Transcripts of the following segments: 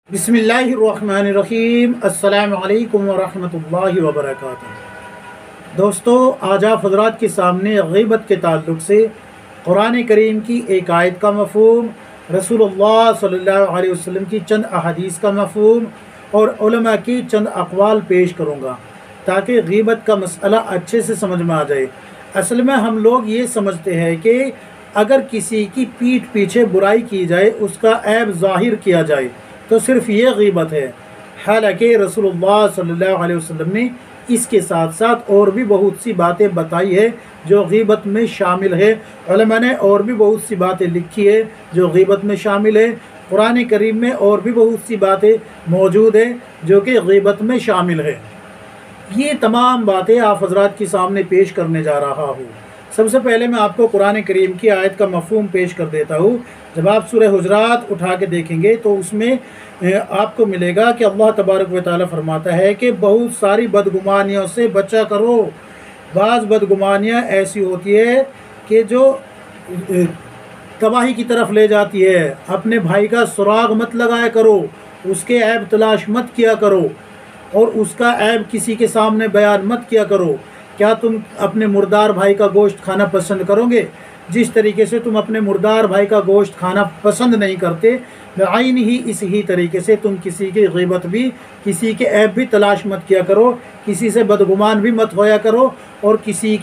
बिस्मिल्लाहिर्रहमानिर्रहीम। अस्सलाम वालेकुम वरहमतुल्लाहि वबरकातुहू। दोस्तों, आज आप हज़रात के सामने ग़ीबत के ताल्लुक़ से कुरान करीम की एक आयत का मफ़हूम, रसूलुल्लाह सल्लल्लाहु अलैहि वसल्लम की चंद अहादीस का मफ़हूम और उलमा की चंद अक़वाल पेश करूँगा ताकि ग़ीबत का मसला अच्छे से समझ में आ जाए। असल में हम लोग ये समझते हैं कि अगर किसी की पीठ पीछे बुराई की जाए, उसका ऐब ज़ाहिर किया जाए तो सिर्फ़ ये ग़ीबत है। हालांकि रसूलुल्लाह सल्लल्लाहु अलैहि वसल्लम ने इसके साथ साथ और भी बहुत सी बातें बताई है जो ग़ीबत में शामिल है। उलमा ने और भी बहुत सी बातें लिखी है जो ग़ीबत में शामिल है। कुरान करीम में और भी बहुत सी बातें मौजूद है जो कि ग़ीबत में शामिल है। ये तमाम बातें आप हज़रात के सामने पेश करने जा रहा हूँ। सबसे पहले मैं आपको कुरान करीम की आयत का मफ़हूम पेश कर देता हूँ। जब आप सूरह हुजरात उठा के देखेंगे तो उसमें आपको मिलेगा कि अल्लाह तबारक व तआला फरमाता है कि बहुत सारी बदगुमानियों से बचा करो। बाज़ बदगुमानियाँ ऐसी होती है कि जो तबाही की तरफ ले जाती है। अपने भाई का सुराग मत लगाया करो, उसके ऐब तलाश मत किया करो और उसका ऐब किसी के सामने बयान मत किया करो। क्या तुम अपने मुर्दार भाई का गोश्त खाना पसंद करोगे? जिस तरीके से तुम अपने मुर्दार भाई का गोश्त खाना पसंद नहीं करते, आइन ही इसी तरीके से तुम किसी की ग़ीबत भी, किसी के ऐब भी तलाश मत किया करो, किसी से बदगुमान भी मत होया करो और किसी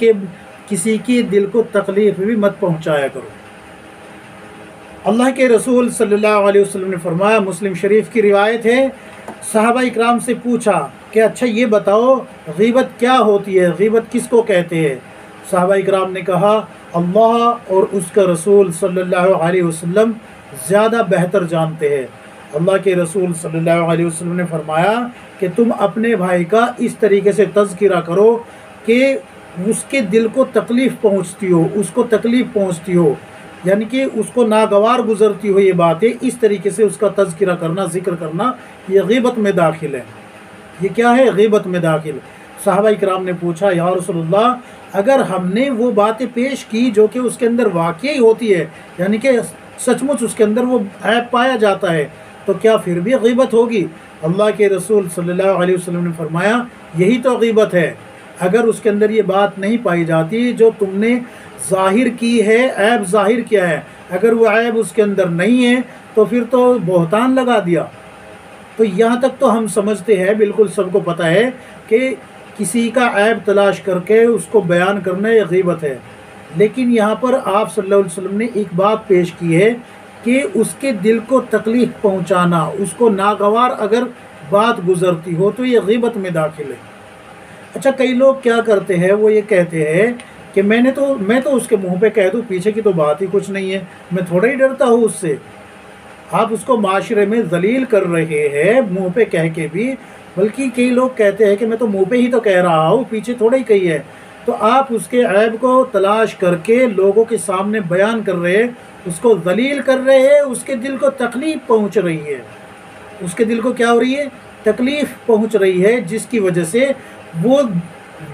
की दिल को तकलीफ़ भी मत पहुँचाया करो। अल्लाह के रसूल सल्लल्लाहु अलैहि वसल्लम ने फरमाया, मुस्लिम शरीफ की रिवायत है, सहाबा इकराम से पूछा कि अच्छा ये बताओ ग़ीबत क्या होती है, ग़ीबत किसको कहते हैं? सहाबा इकराम ने कहा, अल्लाह और उसका रसूल सल्लल्लाहु अलैहि वसल्लम ज़्यादा बेहतर जानते हैं। अल्लाह के रसूल सल्लल्लाहु अलैहि वसल्लम ने फरमाया कि तुम अपने भाई का इस तरीके से तज़किरा करो कि उसके दिल को तकलीफ़ पहुँचती हो, उसको तकलीफ़ पहुँचती हो, यानी कि उसको नागवार गुज़रती हो ये बातें, इस तरीके से उसका तज़किरा करना, ज़िक्र करना, ये ग़ीबत में दाखिल है। ये क्या है? ग़ीबत में दाखिल। सहाबा इकराम ने पूछा, या रसूलल्लाह, अगर हमने वो बातें पेश की जो कि उसके अंदर वाक़ई होती है, यानी कि सचमुच उसके अंदर वो ऐब पाया जाता है, तो क्या फिर भी ग़ीबत होगी? अल्लाह के रसूल सल्लल्लाहु अलैहि वसल्लम ने फरमाया, यही तो ग़ीबत है। अगर उसके अंदर ये बात नहीं पाई जाती जो तुमने ज़ाहिर की है, ऐब ज़ाहिर किया है, अगर वो ऐब उसके अंदर नहीं है तो फिर तो बहतान लगा दिया। तो यहाँ तक तो हम समझते हैं, बिल्कुल सबको पता है कि किसी का ऐब तलाश करके उसको बयान करना ये ग़ीबत है। लेकिन यहाँ पर आप सल्लल्लाहु अलैहि वसल्लम ने एक बात पेश की है कि उसके दिल को तकलीफ़ पहुँचाना, उसको नागवार अगर बात गुज़रती हो तो ये ग़ीबत में दाखिल है। अच्छा, कई लोग क्या करते हैं, वो ये कहते हैं कि मैं तो उसके मुँह पे कह दूँ, पीछे की तो बात ही कुछ नहीं है, मैं थोड़ा ही डरता हूँ उससे। आप उसको माशरे में ज़लील कर रहे हैं मुँह पे कह के भी, बल्कि कई लोग कहते हैं कि मैं तो मुँह पे ही तो कह रहा हूँ, पीछे थोड़ा ही कही है। तो आप उसके ऐब को तलाश करके लोगों के सामने बयान कर रहे हैं, उसको ज़लील कर रहे हैं, उसके दिल को तकलीफ़ पहुँच रही है। उसके दिल को क्या हो रही है? तकलीफ़ पहुँच रही है, जिसकी वजह से वो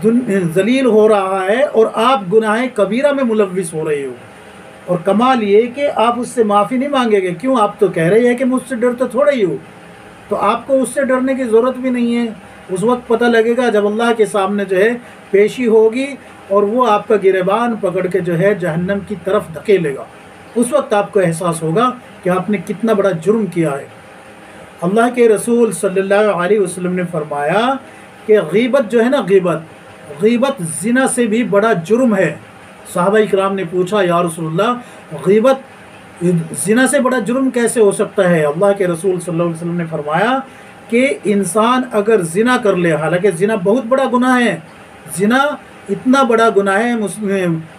ज़लील हो रहा है और आप गुनाह कबीरा में मुलव्विस हो रहे हो। और कमाल ये कि आप उससे माफ़ी नहीं मांगेंगे। क्यों? आप तो कह रहे हैं कि मुझसे डरते थोड़ा ही हो, तो आपको उससे डरने की ज़रूरत भी नहीं है। उस वक्त पता लगेगा जब अल्लाह के सामने जो है पेशी होगी और वो आपका गिरेबान पकड़ के जो है जहन्नम की तरफ धकेलेगा। उस वक्त आपको एहसास होगा कि आपने कितना बड़ा जुर्म किया है। अल्लाह के रसूल सल्लल्लाहु अलैहि वसल्लम ने फरमाया कि ग़ीबत जो है ना, ग़ीबत ज़िना से भी बड़ा जुर्म है। सहाबा इकराम ने पूछा, या रसूलल्लाह, ग़ीबत ज़िना से बड़ा जुर्म कैसे हो सकता है? अल्लाह के रसूल सल्लल्लाहु अलैहि वसल्लम ने फरमाया कि इंसान अगर ज़िना कर ले, हालांकि ज़िना बहुत बड़ा गुनाह है, ज़िना इतना बड़ा गुनाह है,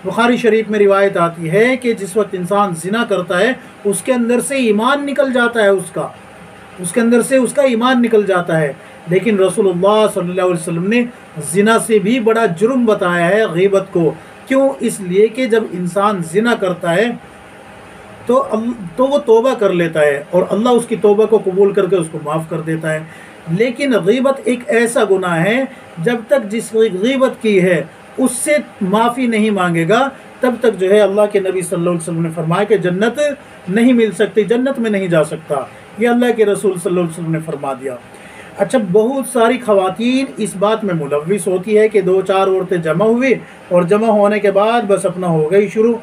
बुखारी शरीफ में रिवायत आती है कि जिस वक्त इंसान ज़िना करता है उसके अंदर से ईमान निकल जाता है, उसके अंदर से उसका ईमान निकल जाता है। लेकिन रसूलुल्लाह सल्लल्लाहु अलैहि वसल्लम ने ज़िना से भी बड़ा जुर्म बताया है ग़ीबत को। क्यों? इसलिए कि जब इंसान ज़िना करता है तो वो तौबा कर लेता है और अल्लाह उसकी तौबा को कबूल करके उसको माफ़ कर देता है। लेकिन ग़ीबत एक ऐसा गुनाह है, जब तक जिस ग़ीबत की है उससे माफ़ी नहीं मांगेगा, तब तक जो है अल्लाह के नबी सल्लल्लाहु अलैहि वसल्लम ने फरमाया कि जन्नत नहीं मिल सकती, जन्नत में नहीं जा सकता। یہ اللہ کے رسول صلی اللہ علیہ وسلم نے فرما دیا۔ اچھا، بہت ساری خواتین اس بات میں ملوث ہوتی ہے کہ 2-4 عورتیں جمع ہوئی اور جمع ہونے کے بعد بس اپنا ہو گئی شروع،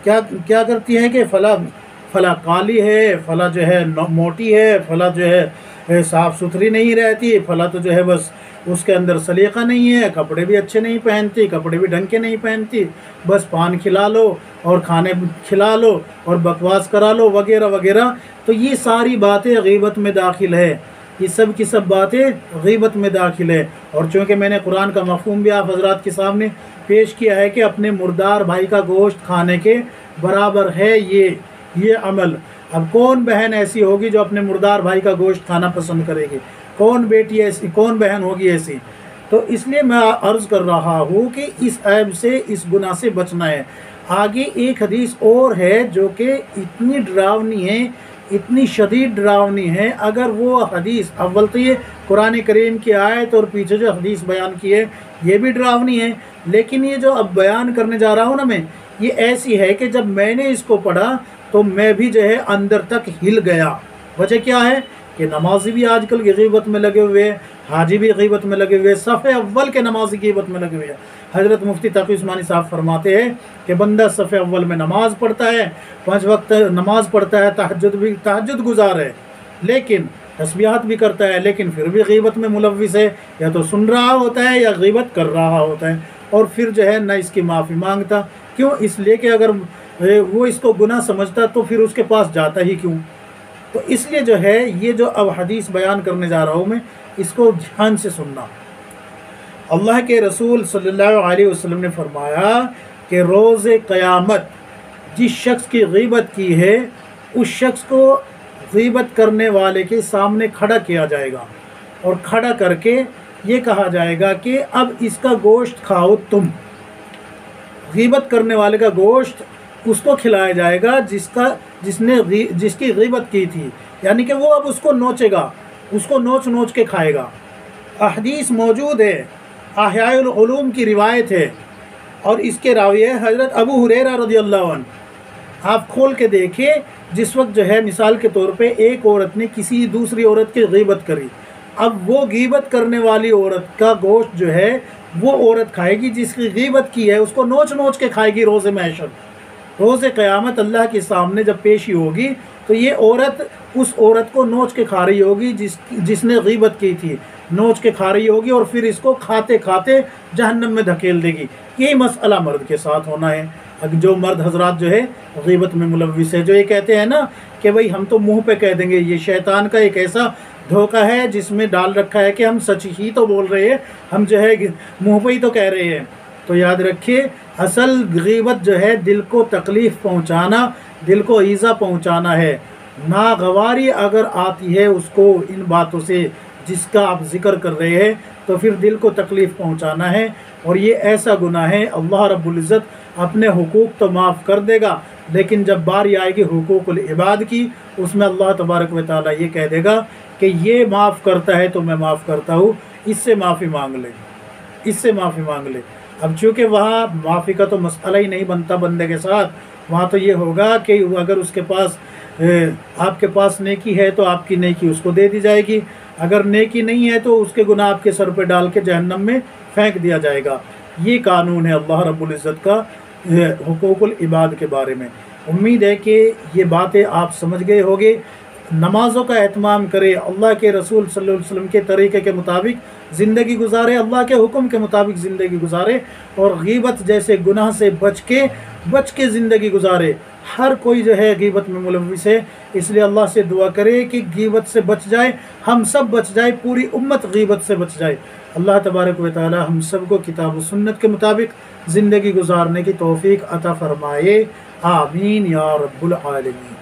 کیا کرتی ہیں کہ فلاں کالی ہے، فلاں جو ہے موٹی ہے، فلاں جو ہے صاف ستھری نہیں رہتی، فلاں تو جو ہے بس اس کے اندر سلیقہ نہیں ہے، کپڑے بھی اچھے نہیں پہنتی، کپڑے بھی ڈھنگ کے نہیں پہنتی، بس پان کھلا لو اور کھانے کھلا لو اور بکواس کرا لو وغیرہ وغیرہ۔ تو یہ ساری باتیں غیبت میں داخل ہے، یہ سب کی سب باتیں غیبت میں داخل ہے۔ اور چونکہ میں نے قرآن کا مفہوم بھی آپ حضرات کے سامنے پیش کیا ہے کہ اپنے مردار بھائی کا گوشت کھانے کے برابر ہے یہ عمل۔ اب کون بہن ایسی ہوگی جو اپنے مردار بھائی کا گوشت کھانا پسند کرے گی؟ کون بیٹی ایسی، کون بہن ہوگی ایسی؟ تو اس لیے میں عرض کر رہا ہوں کہ اس عیب سے، اس گناہ سے بچنا ہے۔ آگے ایک حدیث اور ہے جو کہ اتنی ڈراؤنی ہے، اتنی شدید ڈراؤنی ہے، اگر وہ حدیث، اول تو یہ قرآن کریم کی آیت اور پیچھے جو حدیث بیان کی ہے یہ بھی ڈراؤنی ہے، لیکن یہ جو اب بیان کرنے جا رہا ہوں نا میں، یہ ایسی ہے کہ جب میں نے اس کو پڑھا تو میں بھی جو ہے اندر تک ہل گیا۔ وجہ کیا ہے کہ نمازی بھی آج کل غیبت میں لگے ہوئے ہیں، حاجی بھی غیبت میں لگے ہوئے ہیں، صف اول کے نمازی غیبت میں لگے ہوئے ہیں۔ حضرت مفتی تقی عثمانی صاحب فرماتے ہیں کہ بندہ صف اول میں نماز پڑھتا ہے، 5 وقت نماز پڑھتا ہے، تہجد گزار ہے، لیکن تسبیحات بھی کرتا ہے، لیکن پھر بھی غیبت میں ملوث ہے، یا تو سن رہا ہوتا ہے یا غیبت کر رہا ہوتا ہے، اور پھر جو ہے نہ اس کی معافی مانگتا۔ کیوں؟ اس لیے کہ اگر وہ اس کو گناہ سمجھتا تو پھر اس کے پاس جاتا ہی کیوں؟ تو اس لیے جو ہے یہ جو اب حدیث بیان کرنے جا رہا ہوں میں، اس کو دھیان سے سننا۔ اللہ کے رسول صلی اللہ علیہ وسلم نے فرمایا کہ روز قیامت جس شخص کی غیبت کی ہے اس شخص کو غیبت کرنے والے کے سامنے کھڑا کیا جائے گا، اور کھڑا کر کے یہ کہا جائے گا کہ اب اس کا گوشت کھاؤ تم۔ غیبت کرنے والے کا گوشت اس کو کھلایا جائے گا جس کی غیبت کی تھی، یعنی کہ وہ اب اس کو نوچے گا، اس کو نوچ کے کھائے گا۔ احادیث موجود ہے، احیاء العلوم کی روایت ہے، اور اس کے راوی ہے حضرت ابو ہریرہ رضی اللہ عنہ۔ آپ کھول کے دیکھیں، جس وقت جو ہے مثال کے طور پہ ایک عورت نے کسی دوسری عورت کی غیبت کری، اب وہ غیبت کرنے والی عورت کا گوشت جو ہے وہ عورت کھائے گی جس کی غیبت کی ہے، اس کو نوچ کے کھائے گی روز محشر۔ روز قیامت اللہ کے سامنے جب پیشی ہوگی تو یہ عورت اس عورت کو نوچ کے کھا رہی ہوگی جس نے غیبت کی تھی، نوچ کے کھا رہی ہوگی، اور پھر اس کو کھاتے کھاتے جہنم میں دھکیل دے گی۔ یہی مسئلہ مرد کے ساتھ ہونا ہے۔ جو مرد حضرات جو ہے غیبت میں ملوث ہے، جو یہ کہتے ہیں نا کہ بھئی ہم تو منہ پہ کہہ دیں گے، یہ شیطان کا ایک ایسا دھوکہ ہے جس میں ڈال رکھا ہے کہ ہم سچ ہی تو بول رہے ہیں، ہم جو ہے منہ پہ ہی تو کہہ رہے ہیں۔ تو یاد رکھیے، اصل غیبت جو ہے دل کو تکلیف پہنچانا، دل کو ایذا پہنچانا ہے۔ ناگواری اگر آتی ہے اس کو ان باتوں سے جس کا آپ ذکر کر رہے ہیں، تو پھر دل کو تکلیف پہنچانا ہے، اور یہ ایسا گناہ ہے اللہ رب العزت اپنے حقوق تو معاف کر دے گا، لیکن جب باری آئے گی حقوق العباد کی، اس میں اللہ تبارک و تعالیٰ یہ کہہ دے گا کہ یہ معاف کرتا ہے تو میں معاف کرتا ہوں، اس سے معافی مانگ لے، اس سے معافی مانگ لے۔ اب چونکہ وہاں معافی کا تو مسئلہ ہی نہیں بنتا بندے کے ساتھ، وہاں تو یہ ہوگا کہ اگر اس کے پاس آپ کے پاس نیکی ہے تو آپ کی نیکی اس کو دے دی جائے گی، اگر نیکی نہیں ہے تو اس کے گناہ آپ کے سر پہ ڈال کے جہنم میں پھینک دیا جائے گا۔ یہ قانون ہے اللہ رب العزت کا حقوق العباد کے بارے میں۔ امید ہے کہ یہ باتیں آپ سمجھ گئے ہوگے۔ نمازوں کا اہتمام کرے، اللہ کے رسول صلی اللہ علیہ وسلم کے طریقے کے مطابق زندگی گزارے، اللہ کے حکم کے مطابق زندگی گزارے، اور غیبت جیسے گناہ سے بچ کے زندگی گزارے۔ ہر کوئی جو ہے غیبت میں ملوث ہے، اس لیے اللہ سے دعا کرے کہ غیبت سے بچ جائے، ہم سب بچ جائے، پوری امت غیبت سے بچ جائے۔ اللہ تبارک و تعالی ہم سب کو کتاب و سنت کے مطابق زندگی گزارنے کی توفیق عطا فرمائے، آمین یا رب العالمین۔